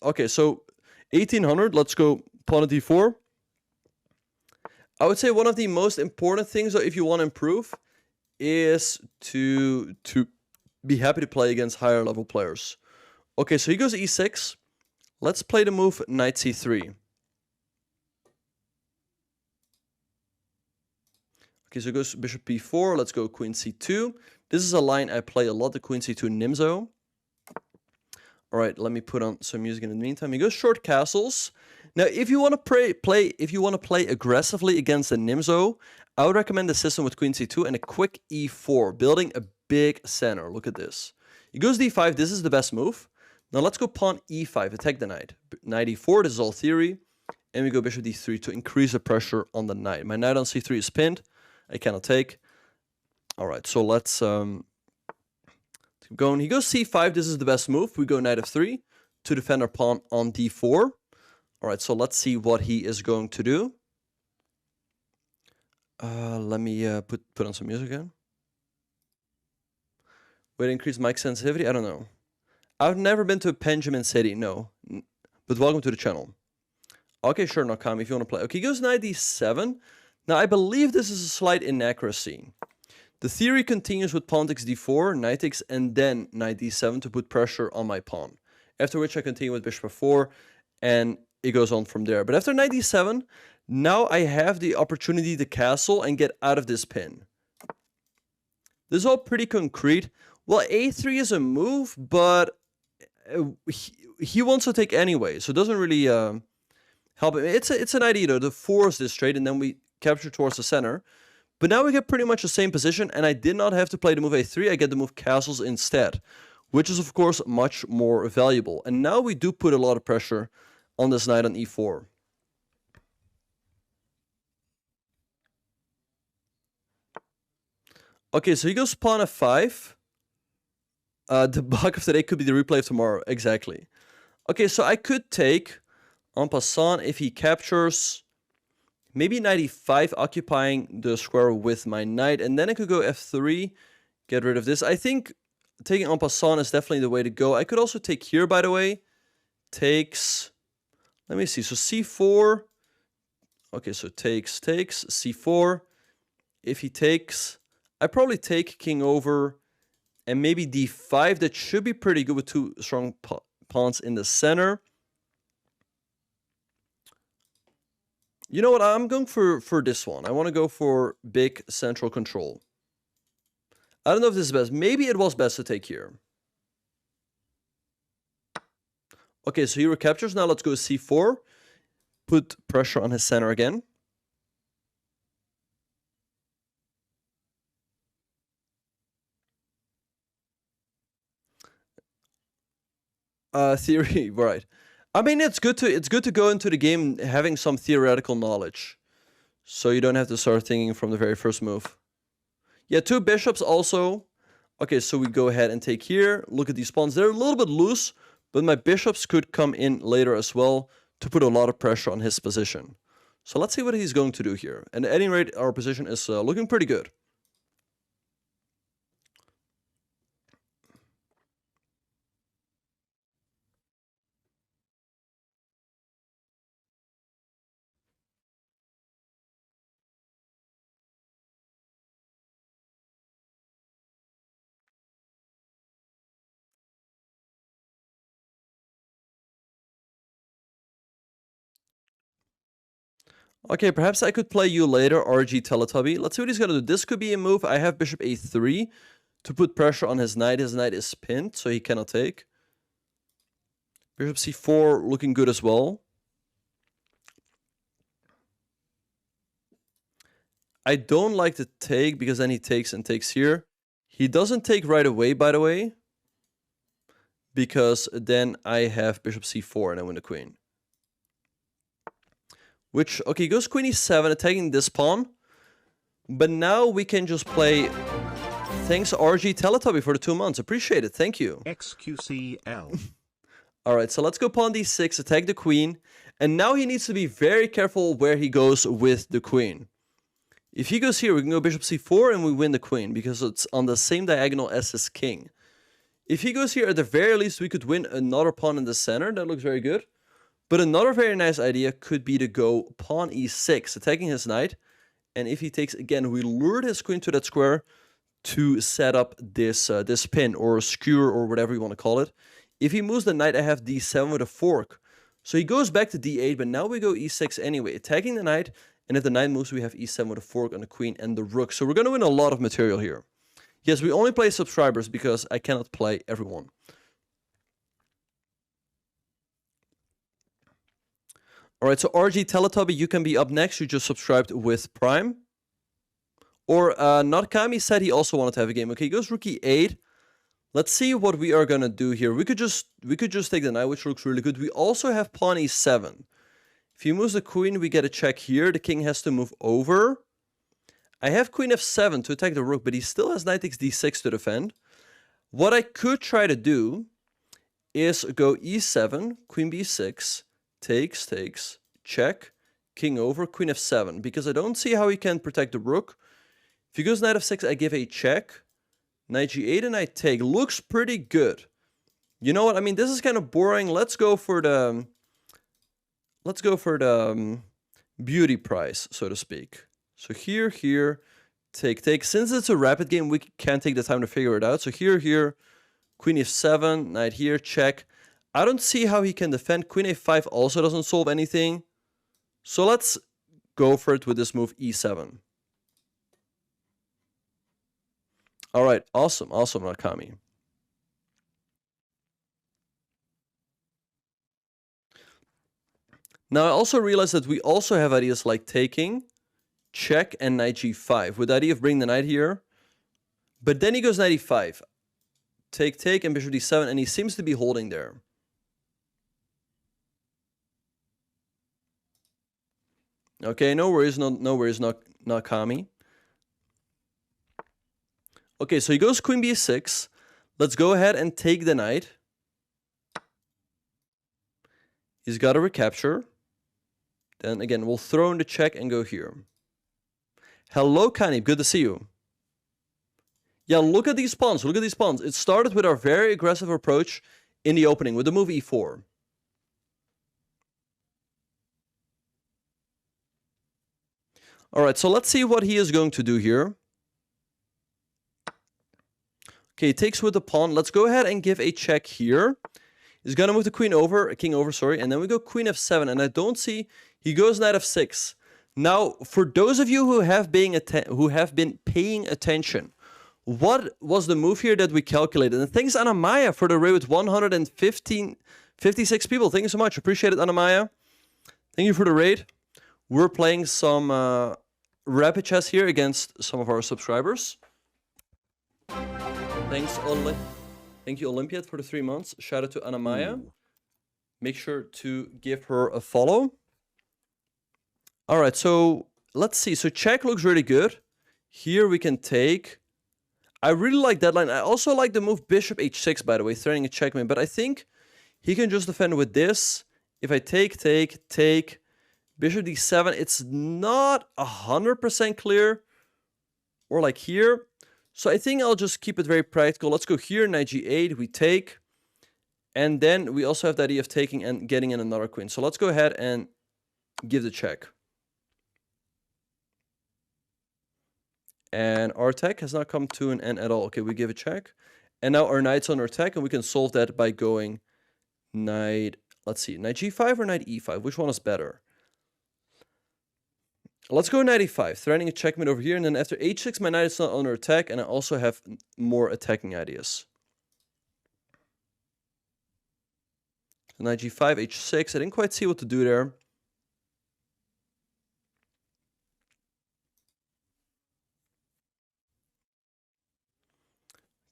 Okay, so 1800, let's go pawn at d4. I would say one of the most important things if you want to improve is to be happy to play against higher level players. Okay, so he goes e6. Let's play the move knight c3. Okay, so it goes bishop b4. Let's go queen c2. This is a line I play a lot, the queen c2 Nimzo. All right, let me put on some music in the meantime. He goes short castles. Now, if you want to play aggressively against the Nimzo, I would recommend the system with queen c2 and a quick e4, building a big center. Look at this. He goes d5. This is the best move. Now let's go pawn e5, attack the knight. Knight e4, this is all theory. And we go bishop d3 to increase the pressure on the knight. My knight on c3 is pinned. I cannot take. All right, so let's keep going. He goes c5. This is the best move. We go knight f3 to defend our pawn on d4. All right, so let's see what he is going to do. Let me put on some music again. Way to increase mic sensitivity? I don't know. I've never been to a Benjamin City, no. But welcome to the channel. Okay, sure, Nakami, if you want to play. Okay, he goes knight d7. Now, I believe this is a slight inaccuracy. The theory continues with pawn takes d4, knight takes, and then knight d7 to put pressure on my pawn. After which I continue with bishop f4, and it goes on from there. But after knight d7, now I have the opportunity to castle and get out of this pin. This is all pretty concrete. Well, a3 is a move, but he wants to take anyway, so it doesn't really help him. It's an idea though, to force this trade, and then we capture towards the center. But now we get pretty much the same position, and I did not have to play the move a3. I get the move castles instead, which is of course much more valuable. And now we do put a lot of pressure on this knight on e4. Okay, so he goes pawn f5. The bug of today could be the replay of tomorrow. Exactly. Okay, so I could take en passant if he captures maybe knight e5, occupying the square with my knight, and then I could go f3, get rid of this. I think taking en passant is definitely the way to go. I could also take here, by the way. Takes, let me see, so c4. Okay, so takes, c4. If he takes, I probably take king over, and maybe d5. That should be pretty good with two strong pawns in the center. You know what? I'm going for this one. I want to go for big central control. I don't know if this is best. Maybe it was best to take here. Okay, so he recaptures. Now let's go c4. Put pressure on his center again. Theory, right. I mean, it's good to go into the game having some theoretical knowledge, so you don't have to start thinking from the very first move. Yeah, two bishops also. Okay, so we go ahead and take here. Look at these pawns. They're a little bit loose, but my bishops could come in later as well to put a lot of pressure on his position. So let's see what he's going to do here. And at any rate, our position is looking pretty good. Okay, perhaps I could play you later, RG Teletubby. Let's see what he's going to do. This could be a move. I have bishop a3 to put pressure on his knight. His knight is pinned, so he cannot take. Bishop c4 looking good as well. I don't like the take because then he takes and takes here. He doesn't take right away, by the way, because then I have bishop c4 and I win the queen. Which, okay, he goes queen e7, attacking this pawn. But now we can just play. Thanks, RG Teletubby, for the 2 months. Appreciate it. Thank you. XQCL. All right, so let's go pawn d6, attack the queen. And now he needs to be very careful where he goes with the queen. If he goes here, we can go bishop c4 and we win the queen because it's on the same diagonal as his king. If he goes here, at the very least, we could win another pawn in the center. That looks very good. But another very nice idea could be to go pawn e6, attacking his knight. And if he takes, again, we lured his queen to that square to set up this this pin or skewer or whatever you want to call it. If he moves the knight, I have d7 with a fork. So he goes back to d8, but now we go e6 anyway, attacking the knight. And if the knight moves, we have e7 with a fork on the queen and the rook. So we're going to win a lot of material here. Yes, we only play subscribers because I cannot play everyone. All right, so RG Teletubby, you can be up next. You just subscribed with Prime. Or Notkami said he also wanted to have a game. Okay, he goes rook e8. Let's see what we are gonna do here. We could just take the knight, which looks really good. We also have pawn e7. If he moves the queen, we get a check here. The king has to move over. I have queen f7 to attack the rook, but he still has knight takes d6 to defend. What I could try to do is go e7, queen b6, takes, check, king over, queen f7, because I don't see how he can protect the rook. If he goes knight f6, I give a check. Knight g8 and knight take. Looks pretty good. You know what? I mean, this is kind of boring. Let's go for the beauty prize, so to speak. So here, take. Since it's a rapid game, we can't take the time to figure it out. So here, queen f7, knight here, check. I don't see how he can defend. Queen a5 also doesn't solve anything. So let's go for it with this move e7. All right, awesome, Nakami. Now I also realized that we also have ideas like taking, check, and knight g5. With the idea of bringing the knight here. But then he goes knight e5. Take, and bishop d7, and he seems to be holding there. Okay, no worries, Nakami. Okay, so he goes queen b6. Let's go ahead and take the knight. He's got a recapture. Then again, we'll throw in the check and go here. Hello, Kanib. Good to see you. Yeah, look at these pawns. Look at these pawns. It started with our very aggressive approach in the opening with the move e4. All right, so let's see what he is going to do here. Okay, he takes with the pawn. Let's go ahead and give a check here. He's going to move the king over, and then we go queen f7, and I don't see... He goes knight f6. Now, for those of you who have been paying attention, what was the move here that we calculated? And thanks, Anamaya, for the raid with 156 people. Thank you so much. Appreciate it, Anamaya. Thank you for the raid. We're playing some rapid chess here against some of our subscribers. Thank you, Olympiad, for the 3 months. Shout out to Anamaya. Make sure to give her a follow. All right, so let's see. So check looks really good. Here we can take. I really like that line. I also like the move bishop h6, by the way, threatening a checkmate. But I think he can just defend with this. If I take, bishop d7, it's not 100% clear. Or like here. So I think I'll just keep it very practical. Let's go here, knight g8, we take. And then we also have the idea of taking and getting in another queen. So let's go ahead and give the check. And our attack has not come to an end at all. Okay, we give a check. And now our knight's under attack, and we can solve that by going knight, let's see, knight g5 or knight e5? Which one is better? Let's go knight e5, threatening a checkmate over here, and then after h6, my knight is not under attack, and I also have more attacking ideas. Knight g5, h6, I didn't quite see what to do there.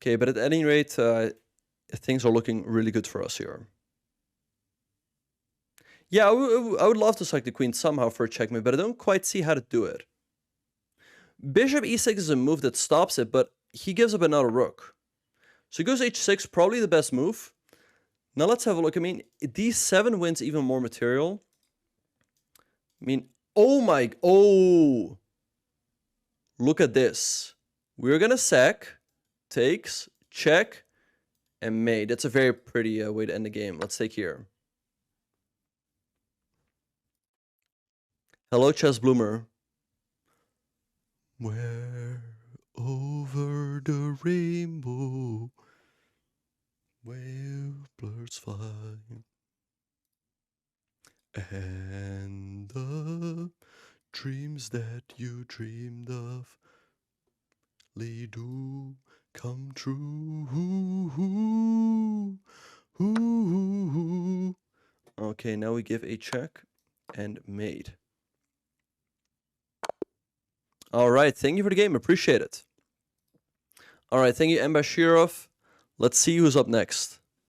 Okay, but at any rate, things are looking really good for us here. Yeah, I would love to select the queen somehow for a checkmate, but I don't quite see how to do it. Bishop e6 is a move that stops it, but he gives up another rook. So he goes h6, probably the best move. Now let's have a look. I mean, d7 wins even more material. I mean, oh! Look at this. We're gonna sack, takes, check, And made. That's a very pretty way to end the game. Let's take here. Hello, Chess Bloomer. Where over the rainbow, where birds fly, and the dreams that you dreamed of do come true. Okay, now we give a check and made. All right, thank you for the game. Appreciate it. All right, thank you, Mbashirov. Let's see who's up next.